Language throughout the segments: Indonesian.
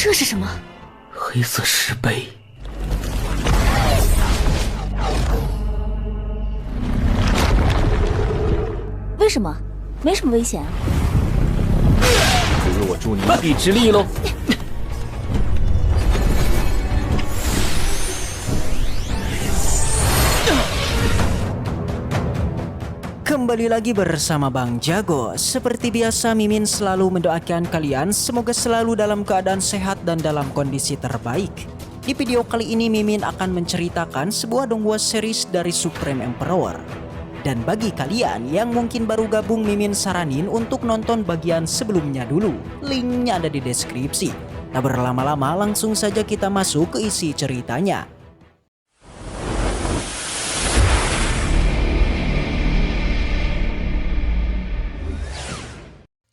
这是什么？黑色石碑。为什么？没什么危险啊。不如我助你一臂之力喽。 Kembali lagi bersama Bang Jago. Seperti biasa, Mimin selalu mendoakan kalian semoga selalu dalam keadaan sehat dan dalam kondisi terbaik. Di video kali ini Mimin akan menceritakan sebuah donghua series dari Supreme Emperor. Dan bagi kalian yang mungkin baru gabung, Mimin saranin untuk nonton bagian sebelumnya dulu. Linknya ada di deskripsi. Tak berlama-lama, langsung saja kita masuk ke isi ceritanya.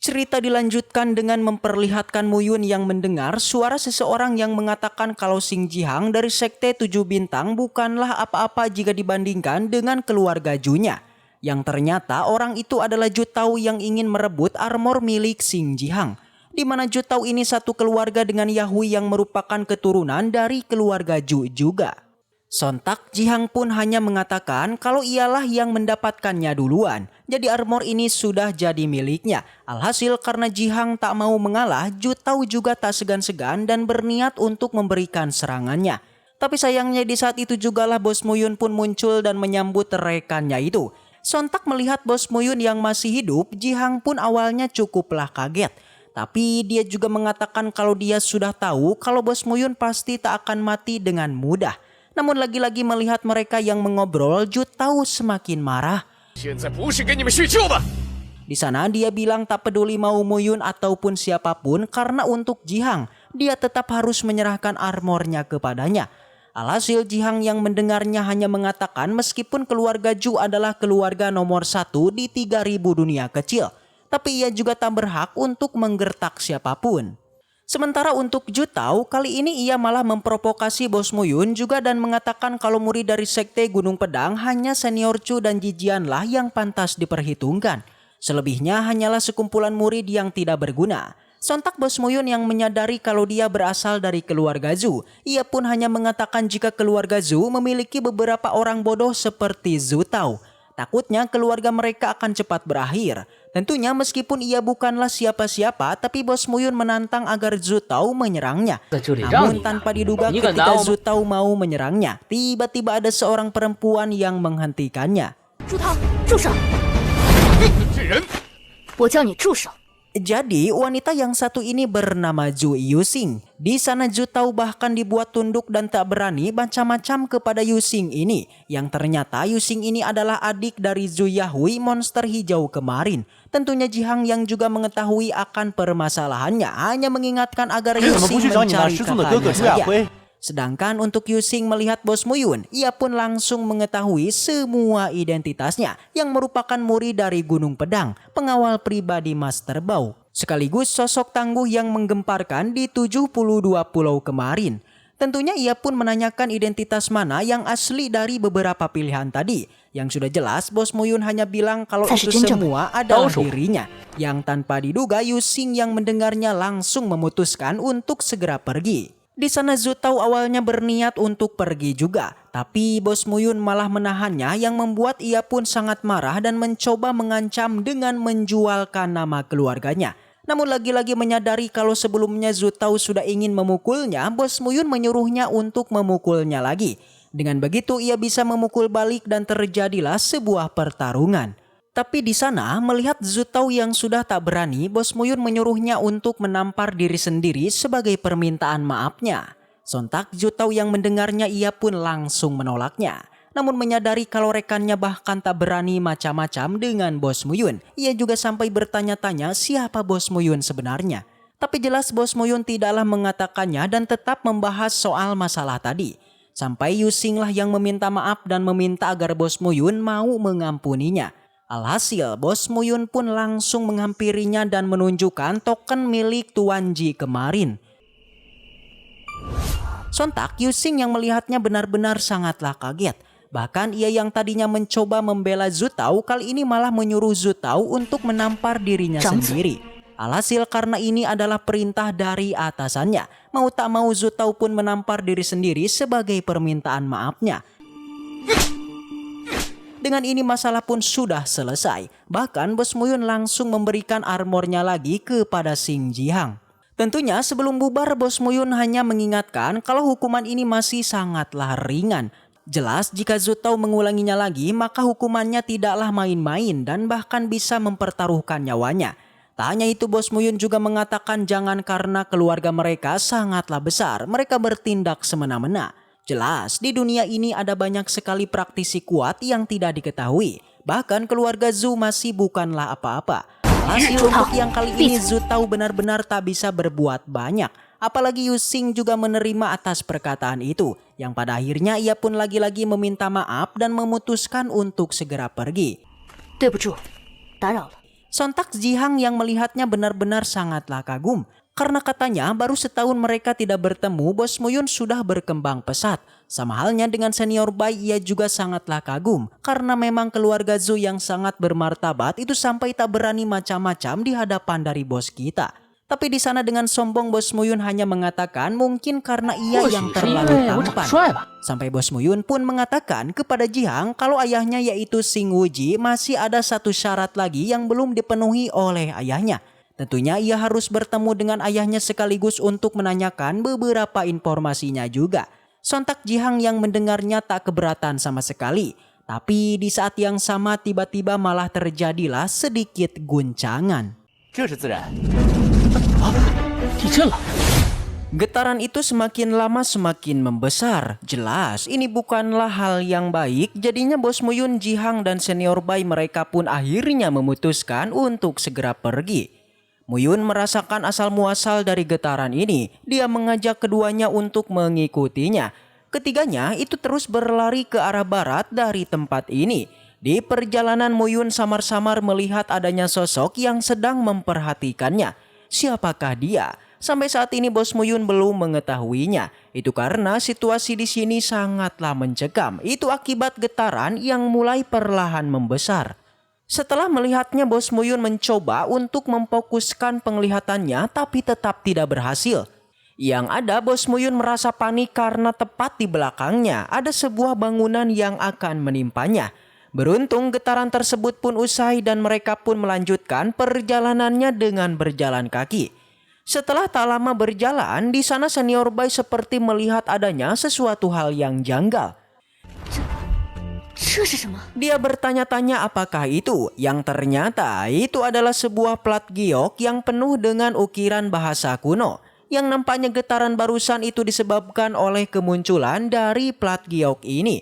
Cerita dilanjutkan dengan memperlihatkan Muyun yang mendengar suara seseorang yang mengatakan kalau Xing Jihang dari Sekte 7 Bintang bukanlah apa-apa jika dibandingkan dengan keluarga Junya. Yang ternyata orang itu adalah Ju Tao yang ingin merebut armor milik Xing Jihang. Di mana Ju Tao ini satu keluarga dengan Yahui yang merupakan keturunan dari keluarga Ju juga. Sontak Jihang pun hanya mengatakan kalau ialah yang mendapatkannya duluan. Jadi armor ini sudah jadi miliknya. Alhasil karena Jihang tak mau mengalah, Ju Tao juga tak segan-segan dan berniat untuk memberikan serangannya. Tapi sayangnya di saat itu jugalah Bos Muyun pun muncul dan menyambut rekannya itu. Sontak melihat Bos Muyun yang masih hidup, Jihang pun awalnya cukuplah kaget. Tapi dia juga mengatakan kalau dia sudah tahu kalau Bos Muyun pasti tak akan mati dengan mudah. Namun lagi-lagi melihat mereka yang mengobrol, Ju Tao semakin marah. Di sana dia bilang tak peduli mau Muyun ataupun siapapun karena untuk Jihang, dia tetap harus menyerahkan armornya kepadanya. Alhasil Jihang yang mendengarnya hanya mengatakan meskipun keluarga Ju adalah keluarga nomor 1 di 3000 dunia kecil, tapi ia juga tak berhak untuk menggertak siapapun. Sementara untuk Ju Tao, kali ini ia malah memprovokasi Bos Muyun juga dan mengatakan kalau murid dari Sekte Gunung Pedang hanya senior Chu dan Jijianlah yang pantas diperhitungkan. Selebihnya hanyalah sekumpulan murid yang tidak berguna. Sontak Bos Muyun yang menyadari kalau dia berasal dari keluarga Zhu. Ia pun hanya mengatakan jika keluarga Zhu memiliki beberapa orang bodoh seperti Zu Tao. Takutnya keluarga mereka akan cepat berakhir. Tentunya meskipun ia bukanlah siapa-siapa, tapi Bos Muyun menantang agar Zu Tao menyerangnya. Namun tanpa diduga ketika Zu Tao mau menyerangnya, tiba-tiba ada seorang perempuan yang menghentikannya. Zu Tao, 住手！我叫你住手！ Jadi wanita yang satu ini bernama Zhu Yuxing. Di sana Zu Tao bahkan dibuat tunduk dan tak berani macam-macam kepada Yuxing ini. Yang ternyata Yuxing ini adalah adik dari Zhu Yahui monster hijau kemarin. Tentunya Jihang yang juga mengetahui akan permasalahannya hanya mengingatkan agar Yuxing mencari kakaknya saja. Sedangkan untuk Yuxing melihat Bos Muyun, ia pun langsung mengetahui semua identitasnya yang merupakan murid dari Gunung Pedang, pengawal pribadi Master Bao. Sekaligus sosok tangguh yang menggemparkan di 72 pulau kemarin. Tentunya ia pun menanyakan identitas mana yang asli dari beberapa pilihan tadi. Yang sudah jelas Bos Muyun hanya bilang kalau itu semua adalah dirinya. Yang tanpa diduga Yuxing yang mendengarnya langsung memutuskan untuk segera pergi. Di sana Zu Tao awalnya berniat untuk pergi juga, tapi Bos Muyun malah menahannya yang membuat ia pun sangat marah dan mencoba mengancam dengan menjualkan nama keluarganya. Namun lagi-lagi menyadari kalau sebelumnya Zu Tao sudah ingin memukulnya, Bos Muyun menyuruhnya untuk memukulnya lagi. Dengan begitu ia bisa memukul balik dan terjadilah sebuah pertarungan. Tapi di sana melihat Zu Tao yang sudah tak berani, Bos Muyun menyuruhnya untuk menampar diri sendiri sebagai permintaan maafnya. Sontak Zu Tao yang mendengarnya ia pun langsung menolaknya. Namun menyadari kalau rekannya bahkan tak berani macam-macam dengan Bos Muyun, ia juga sampai bertanya-tanya siapa Bos Muyun sebenarnya. Tapi jelas Bos Muyun tidaklah mengatakannya dan tetap membahas soal masalah tadi. Sampai Yuxing lah yang meminta maaf dan meminta agar Bos Muyun mau mengampuninya. Alhasil Bos Muyun pun langsung menghampirinya dan menunjukkan token milik Tuan Ji kemarin. Sontak Yuxing yang melihatnya benar-benar sangatlah kaget. Bahkan ia yang tadinya mencoba membela Zu Tao kali ini malah menyuruh Zu Tao untuk menampar dirinya sendiri. Alhasil karena ini adalah perintah dari atasannya, mau tak mau Zhu Tao pun menampar diri sendiri sebagai permintaan maafnya. Dengan ini masalah pun sudah selesai. Bahkan Bos Muyun langsung memberikan armornya lagi kepada Xing Jihang. Tentunya sebelum bubar Bos Muyun hanya mengingatkan kalau hukuman ini masih sangatlah ringan. Jelas jika Zhu Tao mengulanginya lagi maka hukumannya tidaklah main-main dan bahkan bisa mempertaruhkan nyawanya. Tak hanya itu, Bos Muyun juga mengatakan jangan karena keluarga mereka sangatlah besar mereka bertindak semena-mena. Jelas di dunia ini ada banyak sekali praktisi kuat yang tidak diketahui. Bahkan keluarga Zhu masih bukanlah apa-apa. Hasil untuk yang kali ini Zhu Tao benar-benar tak bisa berbuat banyak. Apalagi Yu Xing juga menerima atas perkataan itu. Yang pada akhirnya ia pun lagi-lagi meminta maaf dan memutuskan untuk segera pergi. Sontak Jihang yang melihatnya benar-benar sangatlah kagum. Karena katanya baru setahun mereka tidak bertemu, Bos Muyun sudah berkembang pesat. Sama halnya dengan senior Bai, ia juga sangatlah kagum. Karena memang keluarga Zhu yang sangat bermartabat itu sampai tak berani macam-macam di hadapan dari bos kita. Tapi di sana dengan sombong Bos Muyun hanya mengatakan mungkin karena ia yang terlalu tampan. Sampai Bos Muyun pun mengatakan kepada Jihang kalau ayahnya yaitu Xing Wuji masih ada satu syarat lagi yang belum dipenuhi oleh ayahnya. Tentunya ia harus bertemu dengan ayahnya sekaligus untuk menanyakan beberapa informasinya juga. Sontak Jihang yang mendengarnya tak keberatan sama sekali. Tapi di saat yang sama tiba-tiba malah terjadilah sedikit guncangan. Getaran itu semakin lama semakin membesar. Jelas ini bukanlah hal yang baik. Jadinya Bos Muyun, Jihang dan senior Bai mereka pun akhirnya memutuskan untuk segera pergi. Muyun merasakan asal muasal dari getaran ini. Dia mengajak keduanya untuk mengikutinya. Ketiganya itu terus berlari ke arah barat dari tempat ini. Di perjalanan Muyun samar-samar melihat adanya sosok yang sedang memperhatikannya. Siapakah dia? Sampai saat ini Bos Muyun belum mengetahuinya. Itu karena situasi di sini sangatlah mencekam. Itu akibat getaran yang mulai perlahan membesar. Setelah melihatnya, Bos Muyun mencoba untuk memfokuskan penglihatannya tapi tetap tidak berhasil. Yang ada Bos Muyun merasa panik karena tepat di belakangnya ada sebuah bangunan yang akan menimpanya. Beruntung getaran tersebut pun usai dan mereka pun melanjutkan perjalanannya dengan berjalan kaki. Setelah tak lama berjalan, di sana senior Bai seperti melihat adanya sesuatu hal yang janggal. Dia bertanya-tanya apakah itu, yang ternyata itu adalah sebuah plat giok yang penuh dengan ukiran bahasa kuno. Yang nampaknya getaran barusan itu disebabkan oleh kemunculan dari plat giok ini.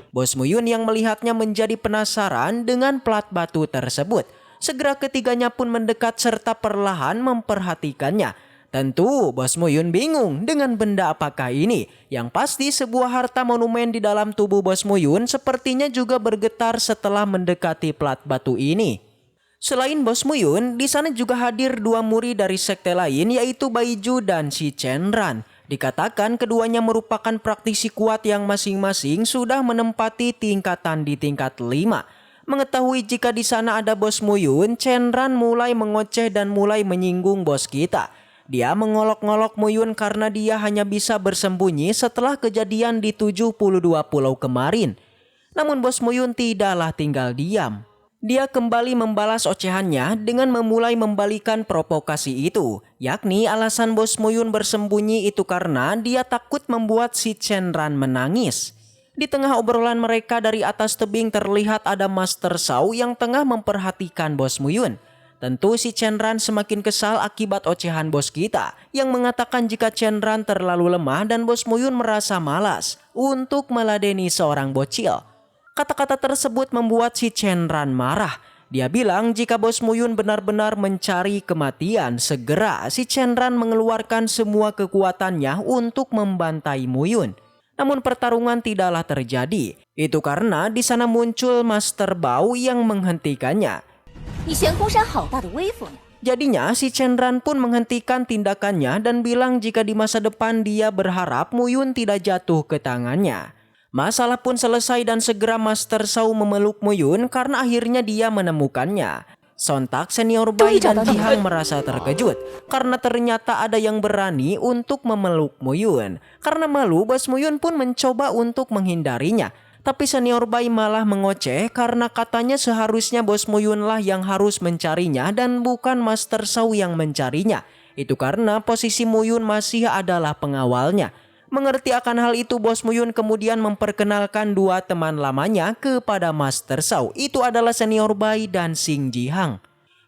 Bos Muyun yang melihatnya menjadi penasaran dengan plat batu tersebut. Segera ketiganya pun mendekat serta perlahan memperhatikannya. Tentu Bos Muyun bingung dengan benda apakah ini. Yang pasti sebuah harta monumen di dalam tubuh Bos Muyun sepertinya juga bergetar setelah mendekati plat batu ini. Selain Bos Muyun, di sana juga hadir dua murid dari sekte lain yaitu Baiju dan si Chenran. Dikatakan keduanya merupakan praktisi kuat yang masing-masing sudah menempati tingkatan di tingkat 5. Mengetahui jika di sana ada Bos Muyun, Chenran mulai mengoceh dan mulai menyinggung bos kita. Dia mengolok-ngolok Muyun karena dia hanya bisa bersembunyi setelah kejadian di 72 pulau kemarin. Namun Bos Muyun tidaklah tinggal diam. Dia kembali membalas ocehannya dengan memulai membalikan provokasi itu. Yakni alasan Bos Muyun bersembunyi itu karena dia takut membuat si Chenran menangis. Di tengah obrolan mereka dari atas tebing terlihat ada Master Shao yang tengah memperhatikan Bos Muyun. Tentu si Chenran semakin kesal akibat ocehan bos kita yang mengatakan jika Chenran terlalu lemah dan Bos Muyun merasa malas untuk meladeni seorang bocil. Kata-kata tersebut membuat si Chenran marah. Dia bilang jika Bos Muyun benar-benar mencari kematian, segera si Chenran mengeluarkan semua kekuatannya untuk membantai Muyun. Namun pertarungan tidaklah terjadi. Itu karena di sana muncul Master Bao yang menghentikannya. Jadinya si Chenran pun menghentikan tindakannya dan bilang jika di masa depan dia berharap Muyun tidak jatuh ke tangannya. Masalah pun selesai dan segera Master Shao memeluk Muyun karena akhirnya dia menemukannya. Sontak senior Bai dan Jihang merasa terkejut karena ternyata ada yang berani untuk memeluk Muyun. Karena malu, Bos Muyun pun mencoba untuk menghindarinya. Tapi senior Bai malah mengoceh karena katanya seharusnya Bos Muyun lah yang harus mencarinya dan bukan Master Shao yang mencarinya. Itu karena posisi Muyun masih adalah pengawalnya. Mengerti akan hal itu, Bos Muyun kemudian memperkenalkan dua teman lamanya kepada Master Shao. Itu adalah senior Bai dan Xing Jihang.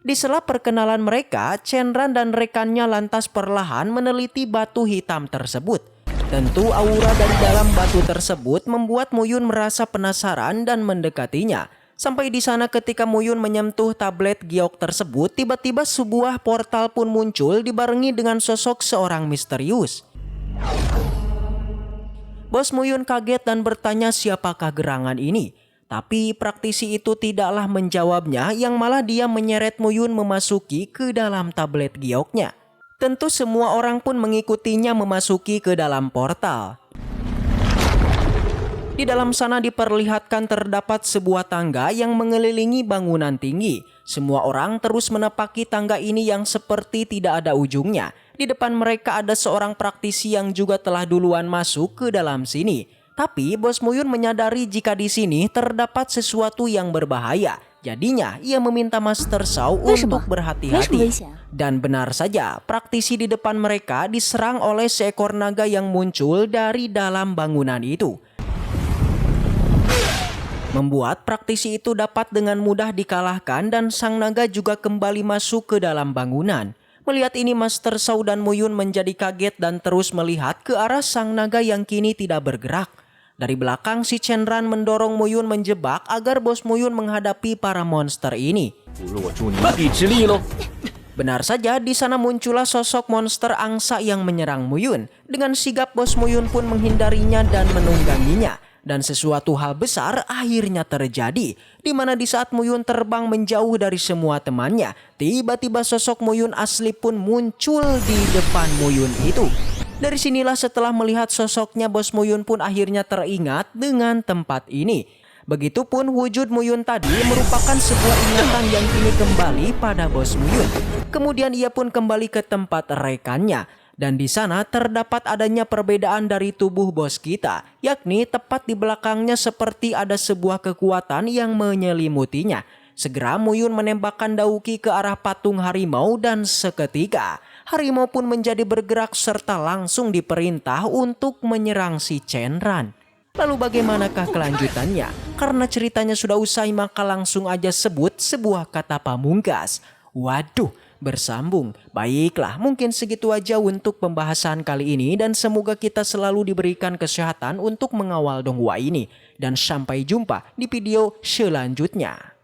Di sela perkenalan mereka, Chen Ran dan rekannya lantas perlahan meneliti batu hitam tersebut. Tentu aura dari dalam batu tersebut membuat Muyun merasa penasaran dan mendekatinya. Sampai di sana ketika Muyun menyentuh tablet giok tersebut, tiba-tiba sebuah portal pun muncul dibarengi dengan sosok seorang misterius. Bos Muyun kaget dan bertanya siapakah gerangan ini. Tapi praktisi itu tidaklah menjawabnya, yang malah dia menyeret Muyun memasuki ke dalam tablet gioknya. Tentu semua orang pun mengikutinya memasuki ke dalam portal. Di dalam sana diperlihatkan terdapat sebuah tangga yang mengelilingi bangunan tinggi. Semua orang terus menapaki tangga ini yang seperti tidak ada ujungnya. Di depan mereka ada seorang praktisi yang juga telah duluan masuk ke dalam sini. Tapi Bos Muyun menyadari jika di sini terdapat sesuatu yang berbahaya. Jadinya ia meminta Master Shao untuk berhati-hati. Dan benar saja, praktisi di depan mereka diserang oleh seekor naga yang muncul dari dalam bangunan itu. Membuat praktisi itu dapat dengan mudah dikalahkan dan sang naga juga kembali masuk ke dalam bangunan. Melihat ini Master Shao dan Muyun menjadi kaget dan terus melihat ke arah sang naga yang kini tidak bergerak. Dari belakang si Chen Ran mendorong Muyun menjebak agar Bos Muyun menghadapi para monster ini. Benar saja, di sana muncullah sosok monster angsa yang menyerang Muyun. Dengan sigap Bos Muyun pun menghindarinya dan menungganginya. Dan sesuatu hal besar akhirnya terjadi, di mana di saat Muyun terbang menjauh dari semua temannya, tiba-tiba sosok Muyun asli pun muncul di depan Muyun itu. Dari sinilah setelah melihat sosoknya, Bos Muyun pun akhirnya teringat dengan tempat ini. Begitupun wujud Muyun tadi merupakan sebuah ingatan yang kini kembali pada Bos Muyun. Kemudian ia pun kembali ke tempat rekannya. Dan di sana terdapat adanya perbedaan dari tubuh bos kita, yakni tepat di belakangnya seperti ada sebuah kekuatan yang menyelimutinya. Segera Muyun menembakkan dauki ke arah patung harimau dan seketika harimau pun menjadi bergerak serta langsung diperintah untuk menyerang si Chen Ran. Lalu bagaimanakah kelanjutannya? Karena ceritanya sudah usai, maka langsung aja sebut sebuah kata pamungkas. Waduh, bersambung. Baiklah, mungkin segitu aja untuk pembahasan kali ini dan semoga kita selalu diberikan kesehatan untuk mengawal donghua ini. Dan sampai jumpa di video selanjutnya.